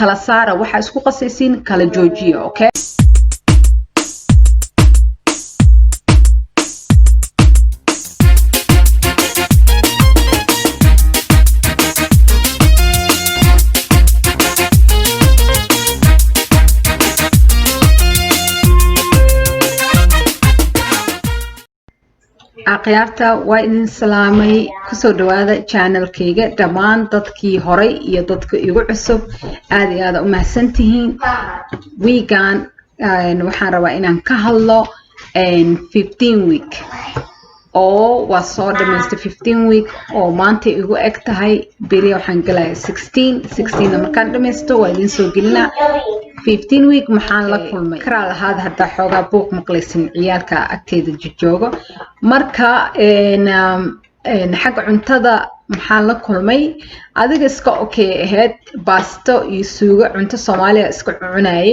kala saara waxa isku qasaysiin kala joojiya okay akhyaarta waa idin salaamay kusoo dhawaada channelkayga dhamaan dadkii horay iyo dadka igu cusub aad iyo aad u mahadsantihiin weegan waxaan rabaa inaan ka hadlo 15 week oo waa soo dhameystay 15 week oo maanta igu eg tahay beri waxaan galayaa 16 markaan dhameysto waa idin soo gelinaa 15 week maxaan la kulmay karaa lahaad hadda xoogaa buuq maqlaysin ciyaalka agteeda joogo marka xagga cuntada maxaan la kulmay adiga iska okay ahayd baasto iyo suugo cunto Soomaaliya iska cunayay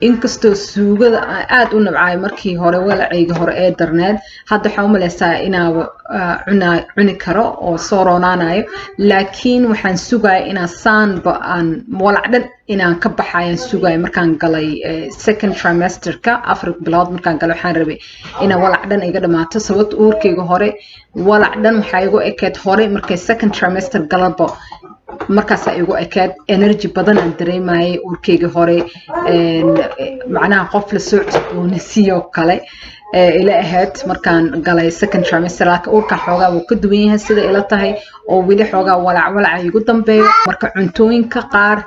inkastoo suugada aad u nabcay markii hore walacayga hore ee darneed hadda waxaan u maleysaa inaan cuni karo oo soo roonaanayo laakiin waxaan sugayaa inaan saanba aan walacdan inaan ka baxayo sugayaa markaan galay second trimesterka afar bilood markaan galay waxaan rabay inaan walacdan iga dhamaato sababta uurkayga hore walacdan waxa igu ekeed hore markay second trimester galabo markaas ay igu ekeed energy badan aan dareemayay uurkayga hore macnaha qof la soo cusboonaysiiyo kale ila ahayd markaan galay second trimester laakiin uurka xoogaa wuu ka duwan yahay sida ila tahay oo weli xoogaa walac igu dambeeyo marka cuntooyinka qaar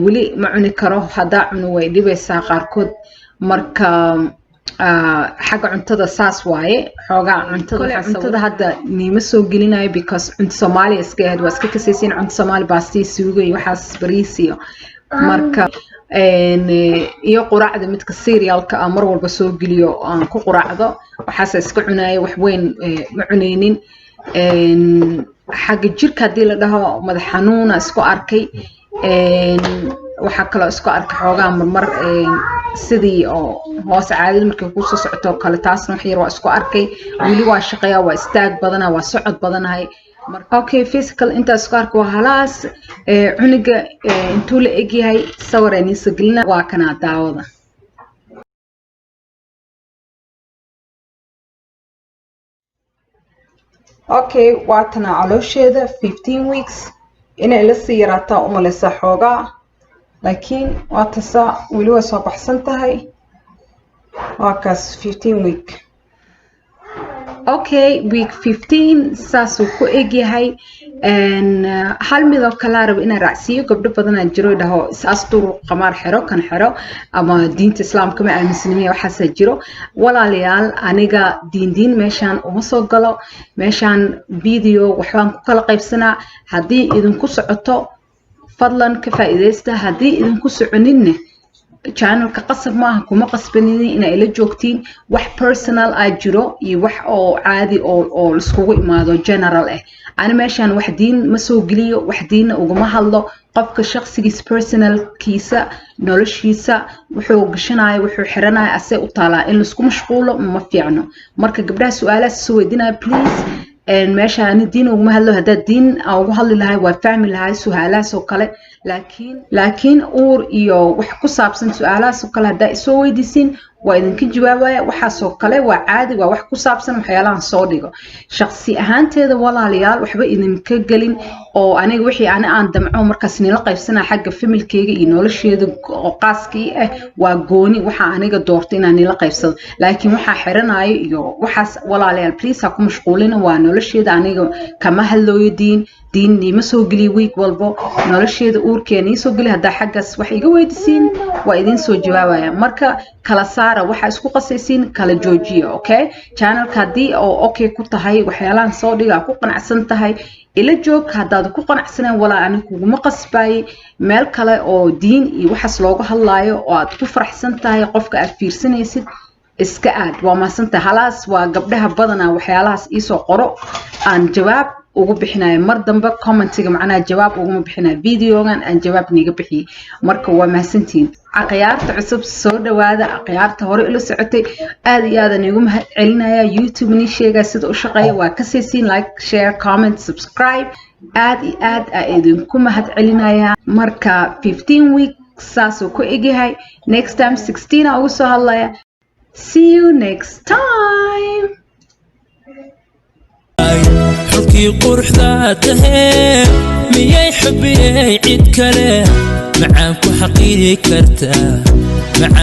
weli ma cuni karo hadaa cuno way dhibaysaa qaarkood marka xagga cuntada saas waaye xoogaa cuntada hadda niima soo gelinayo because cunto Soomaaliya iska ahayd waa iska kasaysiin cunto Soomaali baastii suugo iyo waxaas bariis iyo marka iyo quraacda midka cerealka mar walba soo geliyo aan ku quraacdo waxaas iska cunaayo wax weyn ma cuneynin xagga jirka hadii la dhaho madax xanuuna isku arkay waxa kale isku arkay xoogaa marmar sidii oo hoos caadil markay ku soo socoto kale taasna wax yar waa isku arkay wili waa shaqeeya waa istaag badana waa socod badanahay marka okay physical inta isku arko waa halaas cuniga intuu la eg yahay sawir aan isoo gelina waa kana daawada okay waa tana caloosheeda 15 weeks inay la sii yaraataa u maleysa xoogaa laakiin waa tasa weli waa soo baxsan tahay waa kaas 15 week okay week 15 saasuu ku eg yahay hal midoo kala rabo inaan raacsiiyo gabdho badan aan jiro dhaho is-astur qamaar xiro kan xiro ama diinta islaamka ma aaminsanimay waxaas jiro walaalayaal aniga diin meeshaan uma soo galo meeshaan video waxaan ku kala qaybsanaa hadii idinku socoto fadlan ka faa'iideysta hadii idinku soconinna channelka qasab maaha kuma qasbanin in ay la joogtiin wax personal jiro iyo wax oo caadi oo iskugu imaado general ana meeshaan wax diin ma soo geliyo wax diinna uguma hadlo qofka shakhsigiisa personalkiisa noloshiisa wuxuu gashanayo wuxuu xiranayo asay u taalaa in la isku mashquulo ma fiicno marka gabdhaha su'aalaha soo weydiinaya please meeshaan diin uguma hadlo hadaa diin ugu hadli lahay waa fahmi lahay su'aalahaas oo kale laakiin uur iyo wax ku saabsan su'aalahaas oo kale hadaa isoo weydiisin waa idinka jawaabaya waxaas oo kale waa caadi waa wax ku saabsan waxyaalahan soo dhigo shakhsi ahaanteeda walaalayaal waxba idinka gelin oo aniga wixii aan damco markaas nila qaybsana xagga familkeyga iyo nolosheeda qaaskii waa gooni waxa aniga doortay inaan nila qaybsado laakiin waxa xiranayo iyo waxaas walaalayaal please ha ku mashquulina waa nolosheeda aniga kama hadlooyo diin ma soo geli week walbo nolosheeda uurkeena soo geli hadaa xaggaas wax iga weydiisiin waa idin soo jawaabaya marka kala saara waxa isku qasaysiin kala joojiya okay channelka hadii oo okay ku tahay waxyaalahan soo dhiga ku qanacsan tahay ila joog hadaad ku qanacsaneen walaa anigu kuma qasbay meel kale oo diin iyo waxaas looga hadlaayo oo aad ku faraxsan tahay qofka aad fiirsanaysid iska aad waa maasanta halaas waa gabdhaha badana waxyaalahaas isoo qoro aan jawaab ugu bixinayo mar dambe commentiga macnaha jawaab ugu bixinayo videogan aan jawaab niga bixiyay marka waa mahadsantiin aqyaarta cusub soo dhawaada aqyaarta hore ila socotay aad iyo aad aan ugu mahad celinaya youtube ni sheega sida u shaqeeyo waa ka saysiin like share comment subscribe aad idinku mahad celinaya marka 15 weeks saasoo ku egyahay next time 16 ugu soo hadlaya see you next time حكي قرحته مياي حبي عيد كلام معاك وحقيقي كرتا معاك